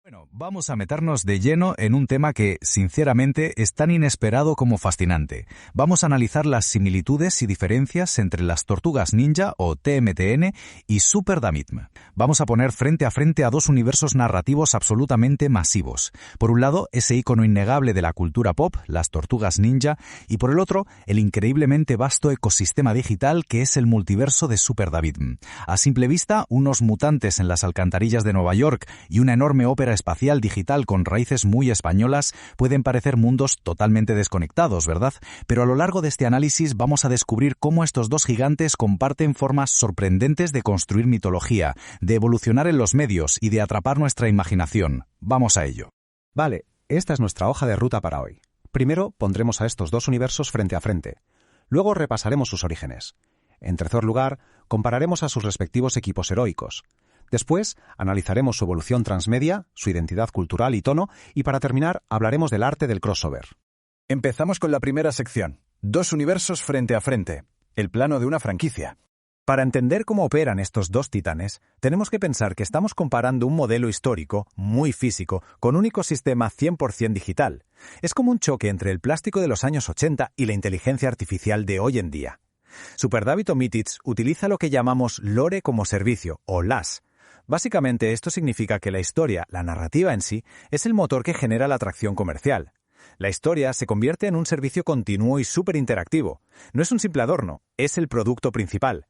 Bueno, vamos a meternos de lleno en un tema que, sinceramente, es tan inesperado como fascinante. Vamos a analizar las similitudes y diferencias entre las Tortugas Ninja, o TMTN, y Super Damned. Vamos a poner frente a frente a dos universos narrativos absolutamente masivos. Por un lado, ese icono innegable de la cultura pop, las Tortugas Ninja, y por el otro, el increíblemente vasto ecosistema digital que es el multiverso de Super Damned. A simple vista, unos mutantes en las alcantarillas de Nueva York y una enorme ópera espacial digital con raíces muy españolas pueden parecer mundos totalmente desconectados, ¿verdad? Pero a lo largo de este análisis vamos a descubrir cómo estos dos gigantes comparten formas sorprendentes de construir mitología, de evolucionar en los medios y de atrapar nuestra imaginación. Vamos a ello. Vale, esta es nuestra hoja de ruta para hoy. Primero pondremos a estos dos universos frente a frente. Luego repasaremos sus orígenes. En tercer lugar, compararemos a sus respectivos equipos heroicos. Después, analizaremos su evolución transmedia, su identidad cultural y tono, y para terminar, hablaremos del arte del crossover. Empezamos con la primera sección. Dos universos frente a frente. El plano de una franquicia. Para entender cómo operan estos dos titanes, tenemos que pensar que estamos comparando un modelo histórico, muy físico, con un ecosistema 100% digital. Es como un choque entre el plástico de los años 80 y la inteligencia artificial de hoy en día. Super David Omitits utiliza lo que llamamos lore como servicio, o LAS. Básicamente esto significa que la historia, la narrativa en sí, es el motor que genera la atracción comercial. La historia se convierte en un servicio continuo y súper interactivo. No es un simple adorno, es el producto principal.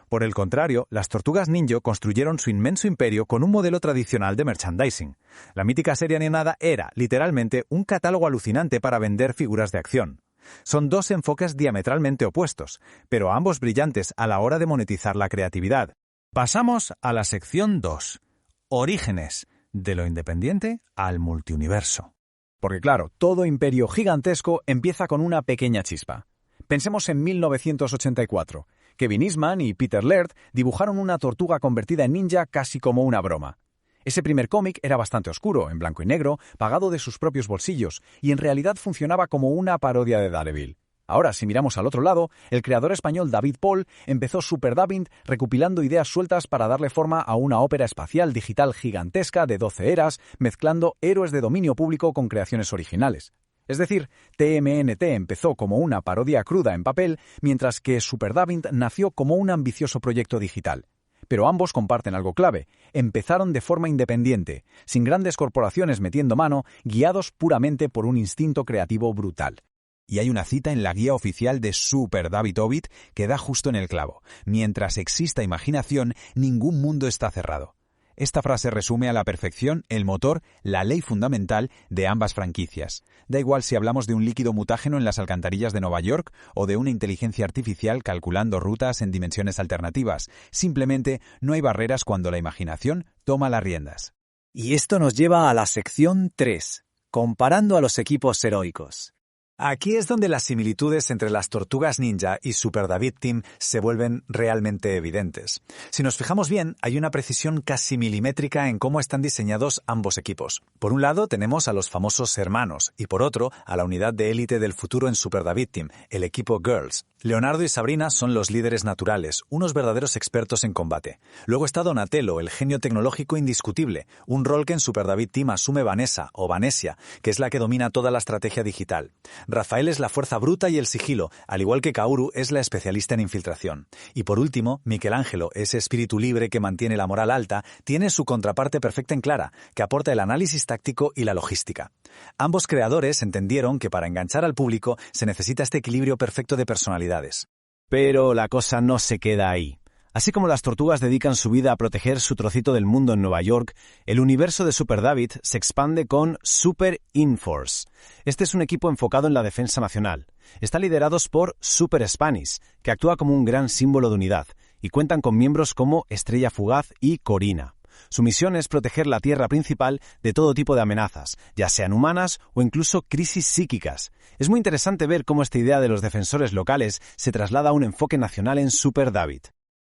Por el contrario, las Tortugas Ninja construyeron su inmenso imperio con un modelo tradicional de merchandising. La mítica serie animada era, literalmente, un catálogo alucinante para vender figuras de acción. Son dos enfoques diametralmente opuestos, pero ambos brillantes a la hora de monetizar la creatividad. Pasamos a la sección 2. Orígenes, de lo independiente al multiuniverso. Porque claro, todo imperio gigantesco empieza con una pequeña chispa. Pensemos en 1984. Kevin Eastman y Peter Laird dibujaron una tortuga convertida en ninja casi como una broma. Ese primer cómic era bastante oscuro, en blanco y negro, pagado de sus propios bolsillos, y en realidad funcionaba como una parodia de Daredevil. Ahora, si miramos al otro lado, el creador español David Paul empezó Super Damned recopilando ideas sueltas para darle forma a una ópera espacial digital gigantesca de 12 eras, mezclando héroes de dominio público con creaciones originales. Es decir, TMNT empezó como una parodia cruda en papel, mientras que Super Damned nació como un ambicioso proyecto digital. Pero ambos comparten algo clave. Empezaron de forma independiente, sin grandes corporaciones metiendo mano, guiados puramente por un instinto creativo brutal. Y hay una cita en la guía oficial de Super David Ovid que da justo en el clavo. Mientras exista imaginación, ningún mundo está cerrado. Esta frase resume a la perfección el motor, la ley fundamental de ambas franquicias. Da igual si hablamos de un líquido mutágeno en las alcantarillas de Nueva York o de una inteligencia artificial calculando rutas en dimensiones alternativas. Simplemente no hay barreras cuando la imaginación toma las riendas. Y esto nos lleva a la sección 3, comparando a los equipos heroicos. Aquí es donde las similitudes entre las Tortugas Ninja y Super David Team se vuelven realmente evidentes. Si nos fijamos bien, hay una precisión casi milimétrica en cómo están diseñados ambos equipos. Por un lado tenemos a los famosos hermanos y por otro a la unidad de élite del futuro en Super David Team, el equipo Girls. Leonardo y Sabrina son los líderes naturales, unos verdaderos expertos en combate. Luego está Donatello, el genio tecnológico indiscutible, un rol que en Super David Team asume Vanessa o Vanesia, que es la que domina toda la estrategia digital. Rafael es la fuerza bruta y el sigilo, al igual que Kaoru es la especialista en infiltración. Y por último, Michelangelo, ese espíritu libre que mantiene la moral alta, tiene su contraparte perfecta en Clara, que aporta el análisis táctico y la logística. Ambos creadores entendieron que para enganchar al público se necesita este equilibrio perfecto de personalidades. Pero la cosa no se queda ahí. Así como las tortugas dedican su vida a proteger su trocito del mundo en Nueva York, el universo de Super David se expande con Super Inforce. Este es un equipo enfocado en la defensa nacional. Está liderados por Super Spanish, que actúa como un gran símbolo de unidad, y cuentan con miembros como Estrella Fugaz y Corina. Su misión es proteger la Tierra principal de todo tipo de amenazas, ya sean humanas o incluso crisis psíquicas. Es muy interesante ver cómo esta idea de los defensores locales se traslada a un enfoque nacional en Super David.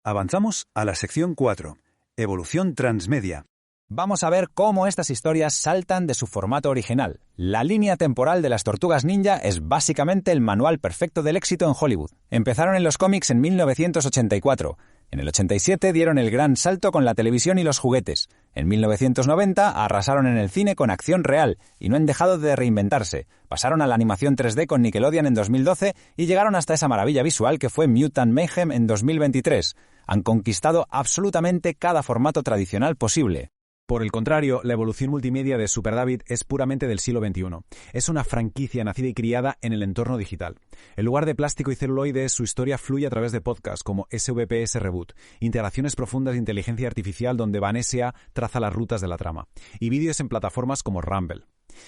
Avanzamos a la sección 4. Evolución transmedia. Vamos a ver cómo estas historias saltan de su formato original. La línea temporal de las Tortugas Ninja es básicamente el manual perfecto del éxito en Hollywood. Empezaron en los cómics en 1984. En el 87 dieron el gran salto con la televisión y los juguetes. En 1990 arrasaron en el cine con acción real y no han dejado de reinventarse. Pasaron a la animación 3D con Nickelodeon en 2012 y llegaron hasta esa maravilla visual que fue Mutant Mayhem en 2023. Han conquistado absolutamente cada formato tradicional posible. Por el contrario, la evolución multimedia de Super David es puramente del siglo XXI. Es una franquicia nacida y criada en el entorno digital. En lugar de plástico y celuloide, su historia fluye a través de podcasts como SVPS Reboot, integraciones profundas de inteligencia artificial donde Vanessa traza las rutas de la trama, y vídeos en plataformas como Rumble.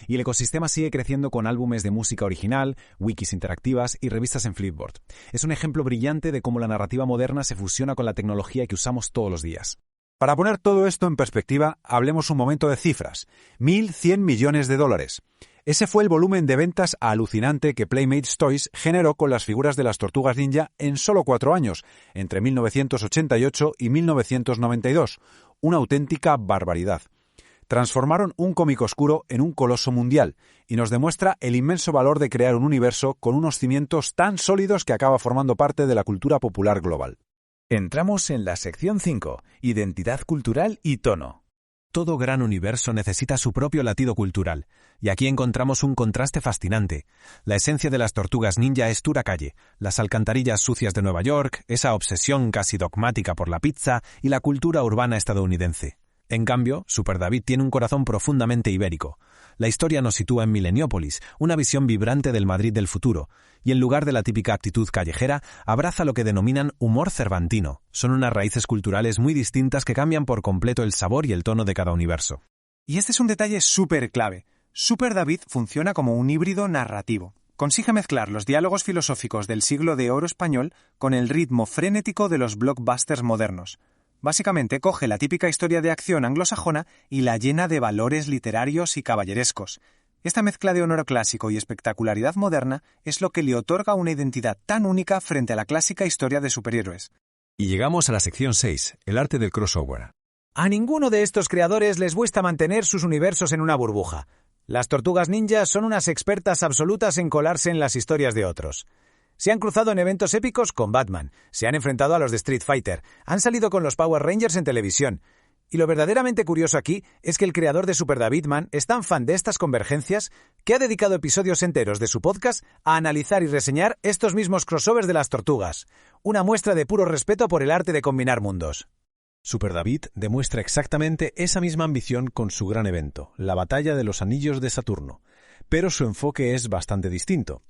Y el ecosistema sigue creciendo con álbumes de música original, wikis interactivas y revistas en Flipboard. Es un ejemplo brillante de cómo la narrativa moderna se fusiona con la tecnología que usamos todos los días. Para poner todo esto en perspectiva, hablemos un momento de cifras. 1.100 millones de dólares. Ese fue el volumen de ventas alucinante que Playmates Toys generó con las figuras de las Tortugas Ninja en solo 4 años, entre 1988 y 1992. Una auténtica barbaridad. Transformaron un cómic oscuro en un coloso mundial y nos demuestra el inmenso valor de crear un universo con unos cimientos tan sólidos que acaba formando parte de la cultura popular global. Entramos en la sección 5, Identidad cultural y tono. Todo gran universo necesita su propio latido cultural, y aquí encontramos un contraste fascinante. La esencia de las Tortugas Ninja es dura calle, las alcantarillas sucias de Nueva York, esa obsesión casi dogmática por la pizza y la cultura urbana estadounidense. En cambio, Super David tiene un corazón profundamente ibérico. La historia nos sitúa en Mileniópolis, una visión vibrante del Madrid del futuro, y en lugar de la típica actitud callejera, abraza lo que denominan humor cervantino. Son unas raíces culturales muy distintas que cambian por completo el sabor y el tono de cada universo. Y este es un detalle súper clave. Super David funciona como un híbrido narrativo. Consigue mezclar los diálogos filosóficos del siglo de oro español con el ritmo frenético de los blockbusters modernos. Básicamente coge la típica historia de acción anglosajona y la llena de valores literarios y caballerescos. Esta mezcla de honor clásico y espectacularidad moderna es lo que le otorga una identidad tan única frente a la clásica historia de superhéroes. Y llegamos a la sección 6, el arte del crossover. A ninguno de estos creadores les cuesta mantener sus universos en una burbuja. Las Tortugas Ninja son unas expertas absolutas en colarse en las historias de otros. Se han cruzado en eventos épicos con Batman, se han enfrentado a los de Street Fighter, han salido con los Power Rangers en televisión. Y lo verdaderamente curioso aquí es que el creador de Super Davidman es tan fan de estas convergencias que ha dedicado episodios enteros de su podcast a analizar y reseñar estos mismos crossovers de las tortugas. Una muestra de puro respeto por el arte de combinar mundos. Super David demuestra exactamente esa misma ambición con su gran evento, la Batalla de los Anillos de Saturno, pero su enfoque es bastante distinto.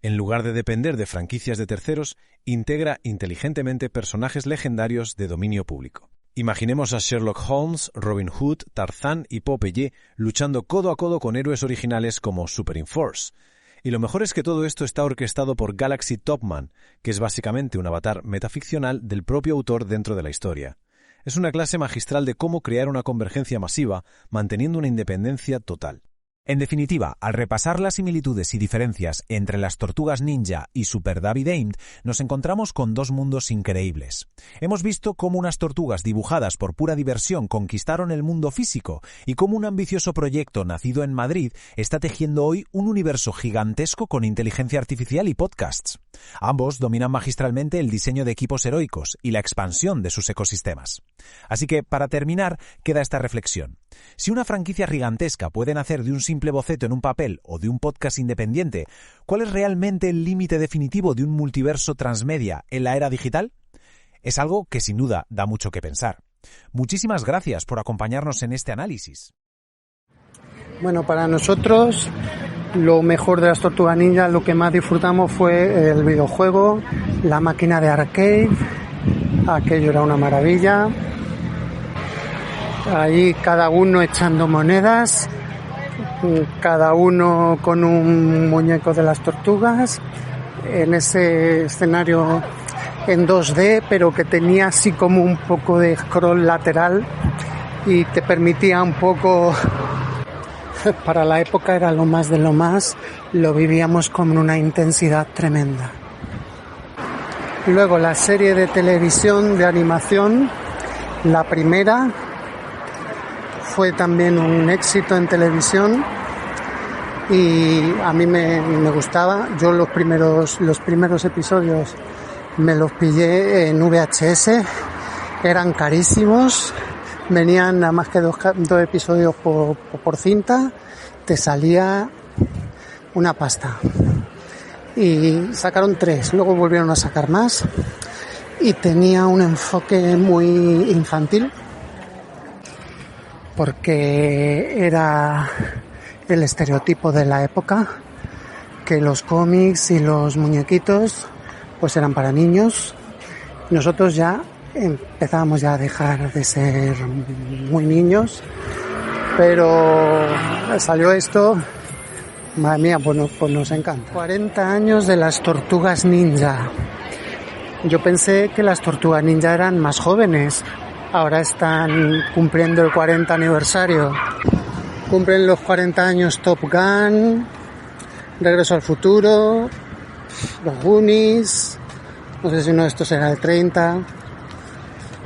En lugar de depender de franquicias de terceros, integra inteligentemente personajes legendarios de dominio público. Imaginemos a Sherlock Holmes, Robin Hood, Tarzán y Popeye luchando codo a codo con héroes originales como Super Enforce. Y lo mejor es que todo esto está orquestado por Galaxy Topman, que es básicamente un avatar metaficcional del propio autor dentro de la historia. Es una clase magistral de cómo crear una convergencia masiva manteniendo una independencia total. En definitiva, al repasar las similitudes y diferencias entre las Tortugas Ninja y Super David Aimed, nos encontramos con dos mundos increíbles. Hemos visto cómo unas tortugas dibujadas por pura diversión conquistaron el mundo físico y cómo un ambicioso proyecto nacido en Madrid está tejiendo hoy un universo gigantesco con inteligencia artificial y podcasts. Ambos dominan magistralmente el diseño de equipos heroicos y la expansión de sus ecosistemas. Así que, para terminar, queda esta reflexión. Si una franquicia gigantesca puede nacer de un simple boceto en un papel o de un podcast independiente, ¿cuál es realmente el límite definitivo de un multiverso transmedia en la era digital? Es algo que sin duda da mucho que pensar. Muchísimas gracias por acompañarnos en este análisis. Bueno, para nosotros lo mejor de las Tortugas Ninja, lo que más disfrutamos fue el videojuego, la máquina de arcade, aquello era una maravilla. Ahí cada uno echando monedas, cada uno con un muñeco de las tortugas, en ese escenario en 2D, pero que tenía así como un poco de scroll lateral y te permitía un poco, para la época era lo más de lo más, lo vivíamos con una intensidad tremenda. Luego la serie de televisión de animación, la primera, fue también un éxito en televisión y a mí me gustaba. Yo los primeros episodios me los pillé en VHS Eran carísimos, venían nada más que dos episodios por cinta, te salía una pasta. Y sacaron 3, luego volvieron a sacar más y tenía un enfoque muy infantil porque era el estereotipo de la época, que los cómics y los muñequitos pues eran para niños. Nosotros ya empezábamos ya a dejar de ser muy niños, pero salió esto. Madre mía, pues nos encanta. 40 años de las Tortugas Ninja. Yo pensé que las Tortugas Ninja eran más jóvenes. Ahora están cumpliendo el 40 aniversario. Cumplen los 40 años Top Gun, Regreso al Futuro, los Goonies. No sé si uno de estos será el 30.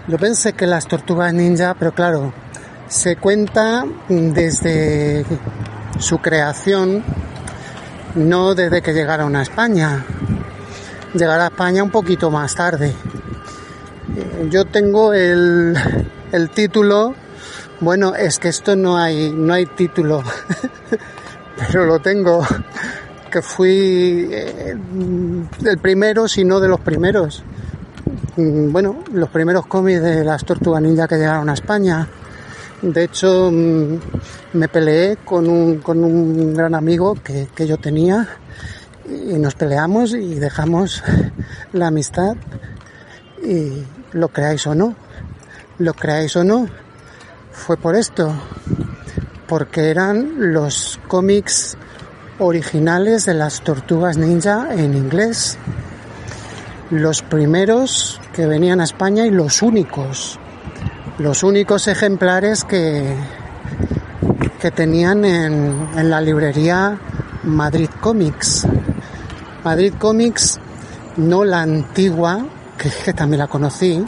Yo pensé que las Tortugas Ninja, pero claro, se cuenta desde su creación, no desde que llegaron a España. Llegará a España un poquito más tarde. Yo tengo el título. Bueno, es que esto no hay título, pero lo tengo, que fui el primero, si no de los primeros. Bueno, los primeros cómics de las Tortugas Ninja que llegaron a España. De hecho, me peleé con un gran amigo que yo tenía y nos peleamos y dejamos la amistad. Y lo creáis o no, fue por esto, porque eran los cómics originales de las Tortugas Ninja en inglés, los primeros que venían a España y los únicos ejemplares que tenían en la librería Madrid Comics. Madrid Comics, no la antigua, que también la conocí.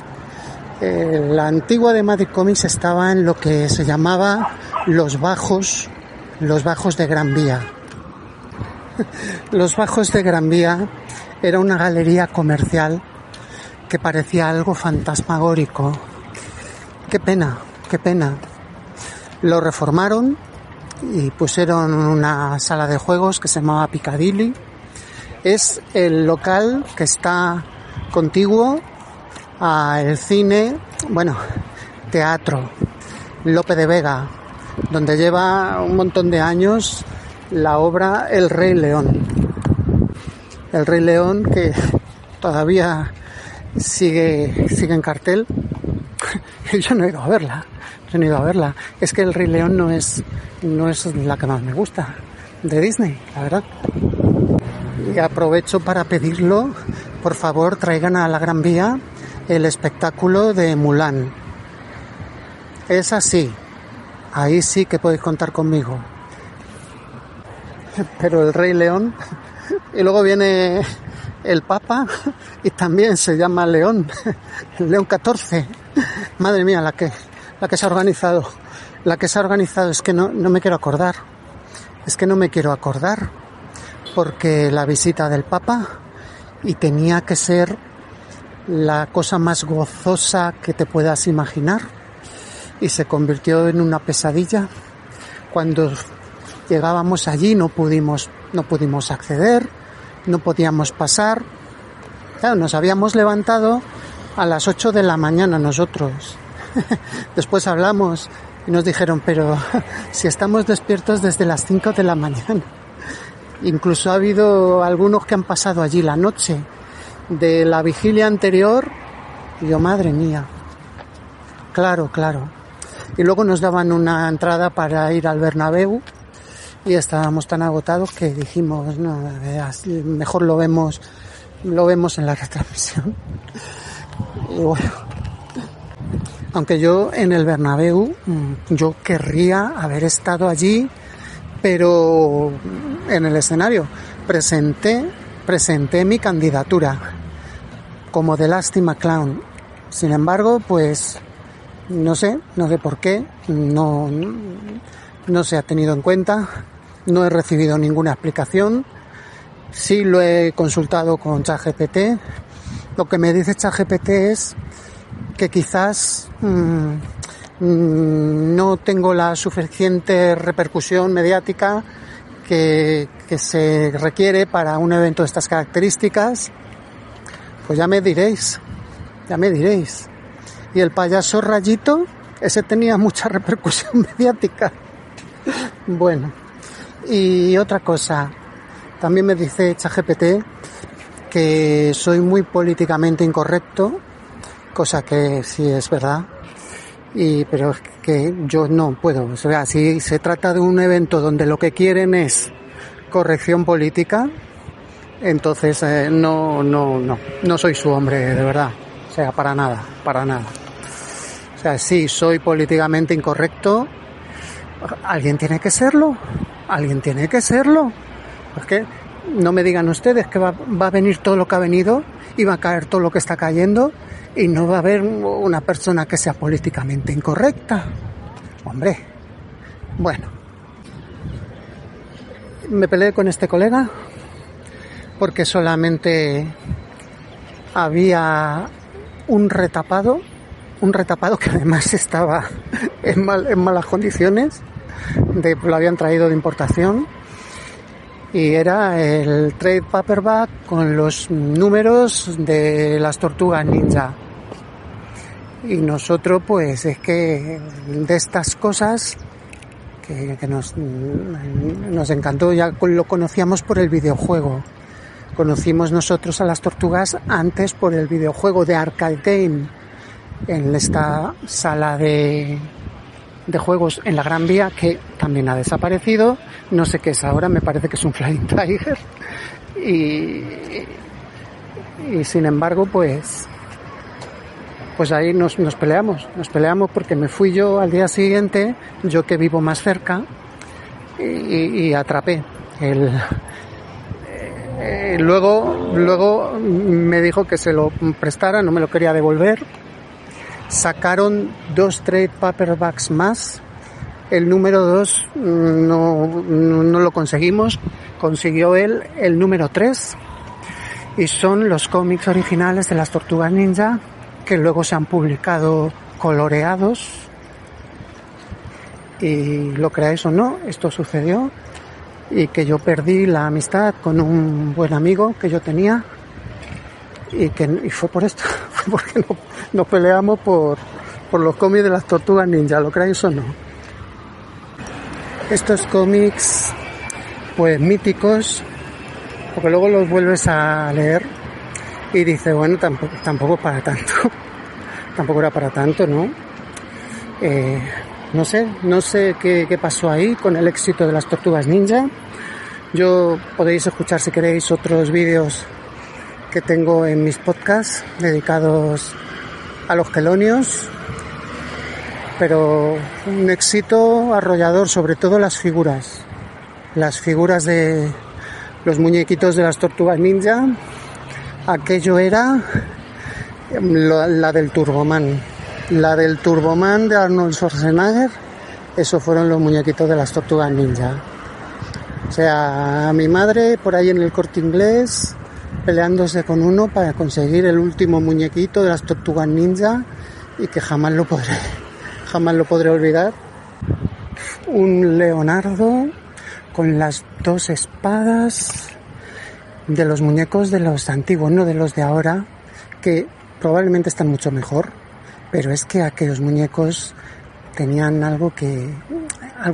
La antigua de Madrid Comics estaba en lo que se llamaba los bajos de Gran Vía. Los bajos de Gran Vía era una galería comercial que parecía algo fantasmagórico. Qué pena. Lo reformaron y pusieron una sala de juegos que se llamaba Piccadilly. Es el local que está contiguo al cine, teatro Lope de Vega, donde lleva un montón de años la obra El Rey León. El Rey León, que todavía sigue en cartel. Yo no he ido a verla. Es que El Rey León no es la que más me gusta de Disney, la verdad. Y aprovecho para pedirlo, por favor, traigan a la Gran Vía el espectáculo de Mulan. Es así, ahí sí que podéis contar conmigo. Pero El Rey León, y luego viene el Papa y también se llama León, León XIV. Madre mía, la que se ha organizado. Es que no me quiero acordar. Porque la visita del Papa, y tenía que ser la cosa más gozosa que te puedas imaginar, y se convirtió en una pesadilla. Cuando llegábamos allí no pudimos acceder, no podíamos pasar. Claro, nos habíamos levantado a las 8 de la mañana nosotros. Después hablamos y nos dijeron, pero si estamos despiertos desde las 5 de la mañana. Incluso ha habido algunos que han pasado allí la noche de la vigilia anterior. Y yo, madre mía. Claro. Y luego nos daban una entrada para ir al Bernabéu y estábamos tan agotados que dijimos, no, mejor lo vemos en la retransmisión. Y bueno, aunque yo en el Bernabéu, yo querría haber estado allí, pero en el escenario presenté mi candidatura como The Lástima Clown. Sin embargo, pues no sé por qué no se ha tenido en cuenta, no he recibido ninguna explicación. Sí lo he consultado con ChatGPT. Lo que me dice ChatGPT es que quizás no tengo la suficiente repercusión mediática que se requiere para un evento de estas características, pues ya me diréis. Y el payaso Rayito, ese tenía mucha repercusión mediática. Bueno, y otra cosa, también me dice ChatGPT que soy muy políticamente incorrecto, cosa que sí es verdad, pero es que yo no puedo. O sea, si se trata de un evento donde lo que quieren es corrección política, entonces no soy su hombre, de verdad. O sea, para nada. O sea, sí, soy políticamente incorrecto. Alguien tiene que serlo. Porque no me digan ustedes que va a venir todo lo que ha venido y va a caer todo lo que está cayendo y no va a haber una persona que sea políticamente incorrecta. Hombre, bueno. Me peleé con este colega porque solamente había un retapado que además estaba en malas condiciones, lo habían traído de importación, y era el trade paperback con los números de las Tortugas Ninja. Y nosotros, pues es que de estas cosas que nos encantó, ya lo conocíamos por el videojuego. Conocimos nosotros a las tortugas antes por el videojuego de Arcade Game, en esta sala de juegos en la Gran Vía, que también ha desaparecido. No sé qué es ahora, me parece que es un Flying Tiger. Y sin embargo, pues ahí nos peleamos porque me fui yo al día siguiente, yo que vivo más cerca, y atrapé luego me dijo que se lo prestara, no me lo quería devolver. Sacaron 2 trade paperbacks más. El número 2 no lo conseguimos. Consiguió él el número 3. Y son los cómics originales de las Tortugas Ninja, que luego se han publicado coloreados. Y lo creáis o no, esto sucedió. Y que yo perdí la amistad con un buen amigo que yo tenía. Y fue por esto, fue porque nos peleamos por los cómics de las Tortugas Ninja, lo creáis o no. Estos cómics, pues míticos, porque luego los vuelves a leer y dices, bueno, tampoco para tanto, tampoco era para tanto, ¿no? No sé qué pasó ahí con el éxito de las Tortugas Ninja. Yo podéis escuchar, si queréis, otros vídeos que tengo en mis podcasts dedicados a los quelonios, pero un éxito arrollador, sobre todo las figuras de los muñequitos de las Tortugas Ninja. Aquello era la del Turboman de Arnold Schwarzenegger. Esos fueron los muñequitos de las Tortugas Ninja. O sea, a mi madre por ahí en el Corte Inglés peleándose con uno para conseguir el último muñequito de las Tortugas Ninja, y que jamás lo podré olvidar. Un Leonardo con las 2 espadas de los muñecos de los antiguos, no de los de ahora, que probablemente están mucho mejor, pero es que aquellos muñecos tenían algo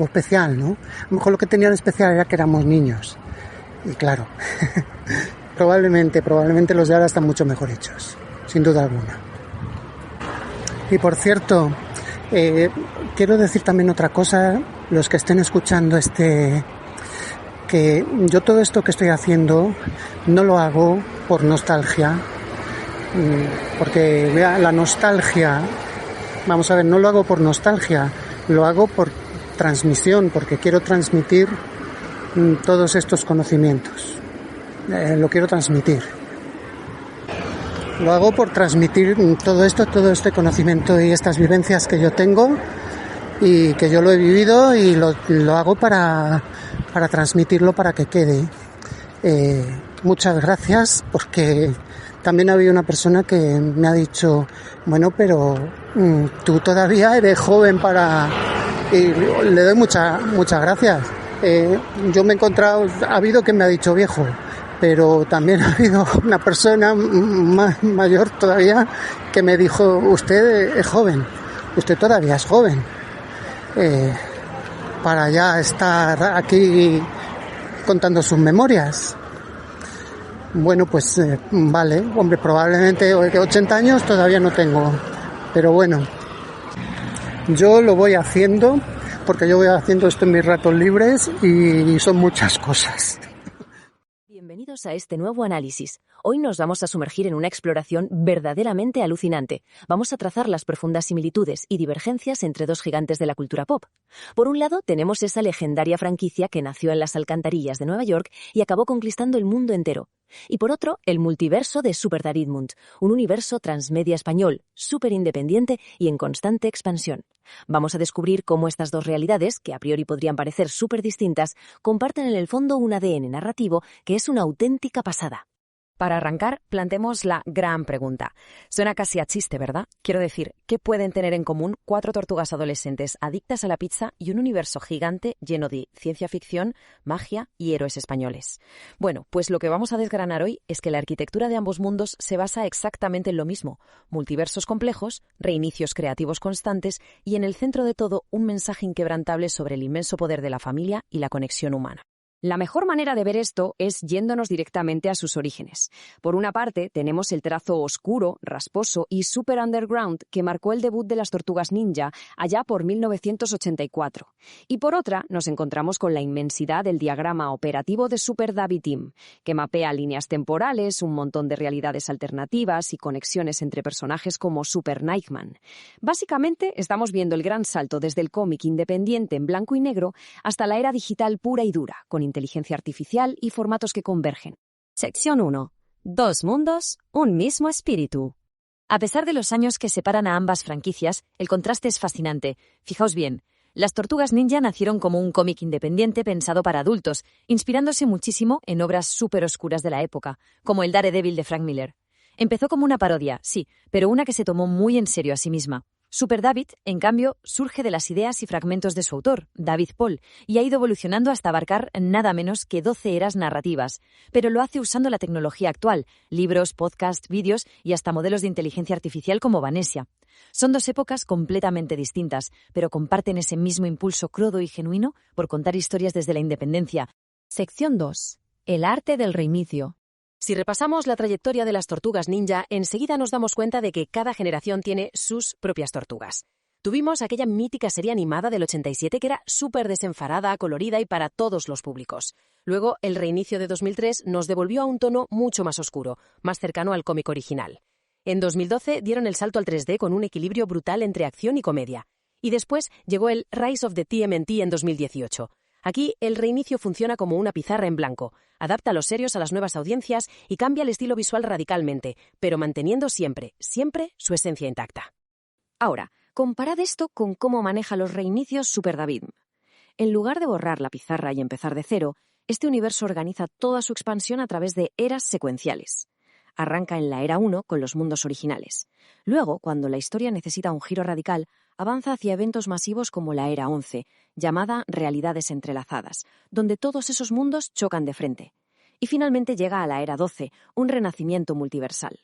especial, ¿no? A lo mejor lo que tenían especial era que éramos niños, y claro, probablemente los de ahora están mucho mejor hechos, sin duda alguna. Y por cierto, quiero decir también otra cosa, los que estén escuchando que yo todo esto que estoy haciendo no lo hago por nostalgia, porque vea, la nostalgia, vamos a ver, no lo hago por nostalgia, lo hago por transmisión, porque quiero transmitir todos estos conocimientos. Lo quiero transmitir. Lo hago por transmitir todo este conocimiento y estas vivencias que yo tengo y que yo lo he vivido, y lo hago para transmitirlo, para que quede. muchas gracias, porque también ha habido una persona que me ha dicho, bueno, pero tú todavía eres joven para... Y le doy muchas gracias. Yo me he encontrado, ha habido quien me ha dicho viejo, pero también ha habido una persona más mayor todavía que me dijo, usted es joven, usted todavía es joven, para ya estar aquí contando sus memorias. Bueno, pues vale, hombre, probablemente 80 años todavía no tengo, pero bueno, yo lo voy haciendo, porque yo voy haciendo esto en mis ratos libres y son muchas cosas. Bienvenidos a este nuevo análisis. Hoy nos vamos a sumergir en una exploración verdaderamente alucinante. Vamos a trazar las profundas similitudes y divergencias entre dos gigantes de la cultura pop. Por un lado, tenemos esa legendaria franquicia que nació en las alcantarillas de Nueva York y acabó conquistando el mundo entero. Y por otro, el multiverso de Super David Munt, un universo transmedia español, súper independiente y en constante expansión. Vamos a descubrir cómo estas dos realidades, que a priori podrían parecer súper distintas, comparten en el fondo un ADN narrativo que es una auténtica pasada. Para arrancar, planteemos la gran pregunta. Suena casi a chiste, ¿verdad? Quiero decir, ¿qué pueden tener en común 4 tortugas adolescentes adictas a la pizza y un universo gigante lleno de ciencia ficción, magia y héroes españoles? Bueno, pues lo que vamos a desgranar hoy es que la arquitectura de ambos mundos se basa exactamente en lo mismo: multiversos complejos, reinicios creativos constantes y, en el centro de todo, un mensaje inquebrantable sobre el inmenso poder de la familia y la conexión humana. La mejor manera de ver esto es yéndonos directamente a sus orígenes. Por una parte, tenemos el trazo oscuro, rasposo y super underground que marcó el debut de las Tortugas Ninja allá por 1984. Y por otra, nos encontramos con la inmensidad del diagrama operativo de Super David Team, que mapea líneas temporales, un montón de realidades alternativas y conexiones entre personajes como Super Nightman. Básicamente, estamos viendo el gran salto desde el cómic independiente en blanco y negro hasta la era digital pura y dura, con inteligencia artificial y formatos que convergen. Sección 1. 2 mundos, un mismo espíritu. A pesar de los años que separan a ambas franquicias, el contraste es fascinante. Fijaos bien, las Tortugas Ninja nacieron como un cómic independiente pensado para adultos, inspirándose muchísimo en obras súper oscuras de la época, como el Daredevil de Frank Miller. Empezó como una parodia, sí, pero una que se tomó muy en serio a sí misma. Super David, en cambio, surge de las ideas y fragmentos de su autor, David Paul, y ha ido evolucionando hasta abarcar nada menos que 12 eras narrativas, pero lo hace usando la tecnología actual, libros, podcasts, vídeos y hasta modelos de inteligencia artificial como Vanesia. Son dos épocas completamente distintas, pero comparten ese mismo impulso crudo y genuino por contar historias desde la independencia. Sección 2. El arte del reinicio. Si repasamos la trayectoria de las Tortugas Ninja, enseguida nos damos cuenta de que cada generación tiene sus propias tortugas. Tuvimos aquella mítica serie animada del 87 que era súper desenfadada, colorida y para todos los públicos. Luego, el reinicio de 2003 nos devolvió a un tono mucho más oscuro, más cercano al cómic original. En 2012 dieron el salto al 3D con un equilibrio brutal entre acción y comedia. Y después llegó el Rise of the TMNT en 2018. Aquí el reinicio funciona como una pizarra en blanco, adapta los serios a las nuevas audiencias y cambia el estilo visual radicalmente, pero manteniendo siempre su esencia intacta. Ahora, comparad esto con cómo maneja los reinicios Super David. En lugar de borrar la pizarra y empezar de cero, este universo organiza toda su expansión a través de eras secuenciales. Arranca en la era 1 con los mundos originales. Luego, cuando la historia necesita un giro radical, avanza hacia eventos masivos como la era 11, llamada Realidades Entrelazadas, donde todos esos mundos chocan de frente. Y finalmente llega a la era 12, un renacimiento multiversal.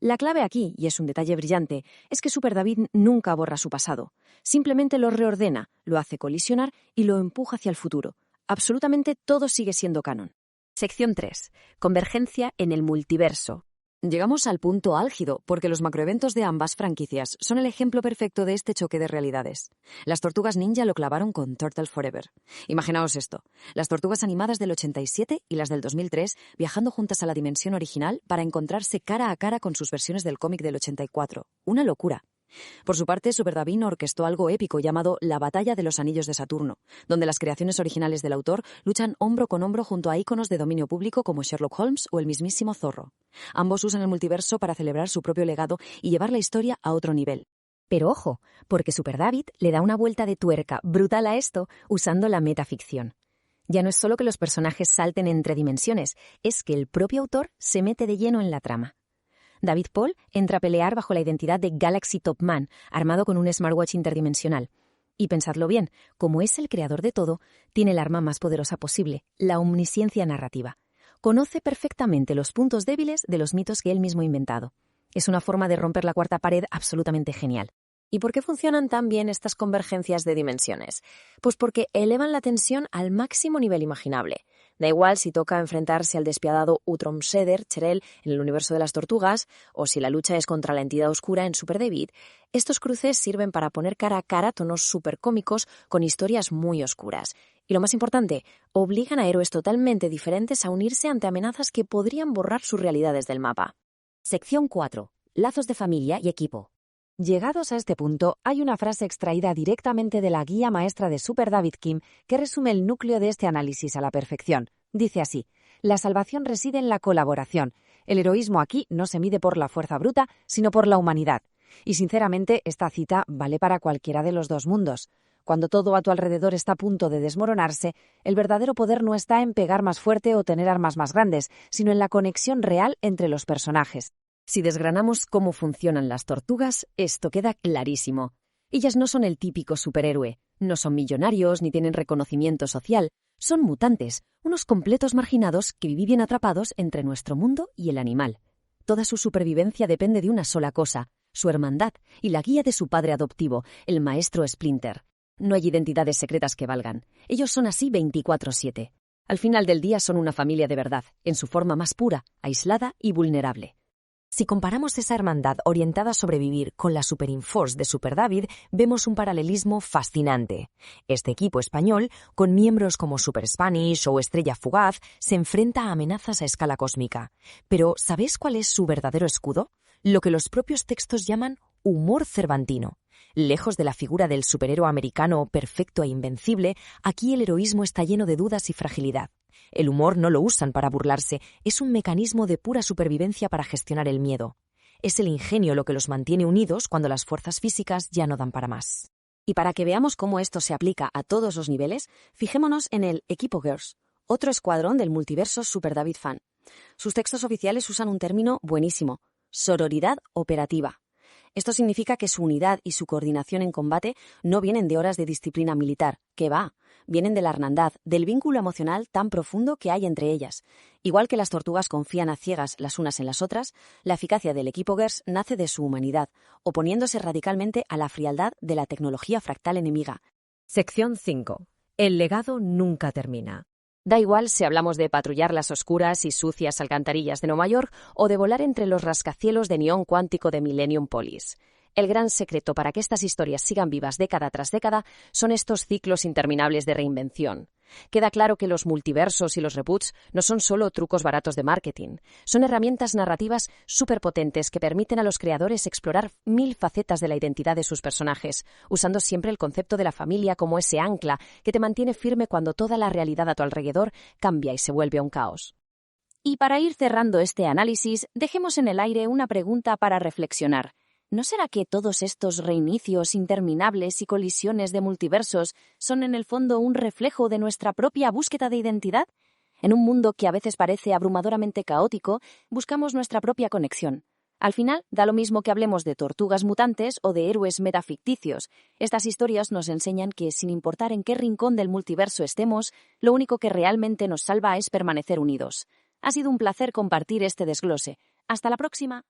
La clave aquí, y es un detalle brillante, es que Super David nunca borra su pasado. Simplemente lo reordena, lo hace colisionar y lo empuja hacia el futuro. Absolutamente todo sigue siendo canon. Sección 3. Convergencia en el multiverso. Llegamos al punto álgido, porque los macroeventos de ambas franquicias son el ejemplo perfecto de este choque de realidades. Las Tortugas Ninja lo clavaron con Turtle Forever. Imaginaos esto, las tortugas animadas del 87 y las del 2003 viajando juntas a la dimensión original para encontrarse cara a cara con sus versiones del cómic del 84. Una locura. Por su parte, Super David orquestó algo épico llamado La Batalla de los Anillos de Saturno, donde las creaciones originales del autor luchan hombro con hombro junto a íconos de dominio público como Sherlock Holmes o el mismísimo Zorro. Ambos usan el multiverso para celebrar su propio legado y llevar la historia a otro nivel. Pero ojo, porque Super David le da una vuelta de tuerca brutal a esto usando la metaficción. Ya no es solo que los personajes salten entre dimensiones, es que el propio autor se mete de lleno en la trama. David Paul entra a pelear bajo la identidad de Galaxy Top Man, armado con un smartwatch interdimensional. Y pensadlo bien, como es el creador de todo, tiene el arma más poderosa posible, la omnisciencia narrativa. Conoce perfectamente los puntos débiles de los mitos que él mismo ha inventado. Es una forma de romper la cuarta pared absolutamente genial. ¿Y por qué funcionan tan bien estas convergencias de dimensiones? Pues porque elevan la tensión al máximo nivel imaginable. Da igual si toca enfrentarse al despiadado Utrom Seder, Cherel, en el universo de las tortugas, o si la lucha es contra la entidad oscura en Super David. Estos cruces sirven para poner cara a cara tonos supercómicos con historias muy oscuras. Y lo más importante, obligan a héroes totalmente diferentes a unirse ante amenazas que podrían borrar sus realidades del mapa. Sección 4. Lazos de familia y equipo. Llegados a este punto, hay una frase extraída directamente de la guía maestra de Super David Kim que resume el núcleo de este análisis a la perfección. Dice así: la salvación reside en la colaboración. El heroísmo aquí no se mide por la fuerza bruta, sino por la humanidad. Y sinceramente, esta cita vale para cualquiera de los dos mundos. Cuando todo a tu alrededor está a punto de desmoronarse, el verdadero poder no está en pegar más fuerte o tener armas más grandes, sino en la conexión real entre los personajes. Si desgranamos cómo funcionan las tortugas, esto queda clarísimo. Ellas no son el típico superhéroe, no son millonarios ni tienen reconocimiento social, son mutantes, unos completos marginados que viven atrapados entre nuestro mundo y el animal. Toda su supervivencia depende de una sola cosa, su hermandad y la guía de su padre adoptivo, el maestro Splinter. No hay identidades secretas que valgan. Ellos son así 24/7. Al final del día son una familia de verdad, en su forma más pura, aislada y vulnerable. Si comparamos esa hermandad orientada a sobrevivir con la Super Inforce de Super David, vemos un paralelismo fascinante. Este equipo español, con miembros como Super Spanish o Estrella Fugaz, se enfrenta a amenazas a escala cósmica. Pero, ¿sabéis cuál es su verdadero escudo? Lo que los propios textos llaman humor cervantino. Lejos de la figura del superhéroe americano perfecto e invencible, aquí el heroísmo está lleno de dudas y fragilidad. El humor no lo usan para burlarse, es un mecanismo de pura supervivencia para gestionar el miedo. Es el ingenio lo que los mantiene unidos cuando las fuerzas físicas ya no dan para más. Y para que veamos cómo esto se aplica a todos los niveles, fijémonos en el Equipo Girls, otro escuadrón del multiverso Super David fan. Sus textos oficiales usan un término buenísimo: sororidad operativa. Esto significa que su unidad y su coordinación en combate no vienen de horas de disciplina militar, que va, vienen de la hermandad, del vínculo emocional tan profundo que hay entre ellas. Igual que las tortugas confían a ciegas las unas en las otras, la eficacia del equipo Girls nace de su humanidad, oponiéndose radicalmente a la frialdad de la tecnología fractal enemiga. Sección 5. El legado nunca termina. Da igual si hablamos de patrullar las oscuras y sucias alcantarillas de Nueva York o de volar entre los rascacielos de neón cuántico de Millennium Polis. El gran secreto para que estas historias sigan vivas década tras década son estos ciclos interminables de reinvención. Queda claro que los multiversos y los reboots no son solo trucos baratos de marketing, son herramientas narrativas superpotentes que permiten a los creadores explorar 1000 facetas de la identidad de sus personajes, usando siempre el concepto de la familia como ese ancla que te mantiene firme cuando toda la realidad a tu alrededor cambia y se vuelve un caos. Y para ir cerrando este análisis, dejemos en el aire una pregunta para reflexionar. ¿No será que todos estos reinicios interminables y colisiones de multiversos son en el fondo un reflejo de nuestra propia búsqueda de identidad? En un mundo que a veces parece abrumadoramente caótico, buscamos nuestra propia conexión. Al final, da lo mismo que hablemos de tortugas mutantes o de héroes metaficticios. Estas historias nos enseñan que, sin importar en qué rincón del multiverso estemos, lo único que realmente nos salva es permanecer unidos. Ha sido un placer compartir este desglose. Hasta la próxima.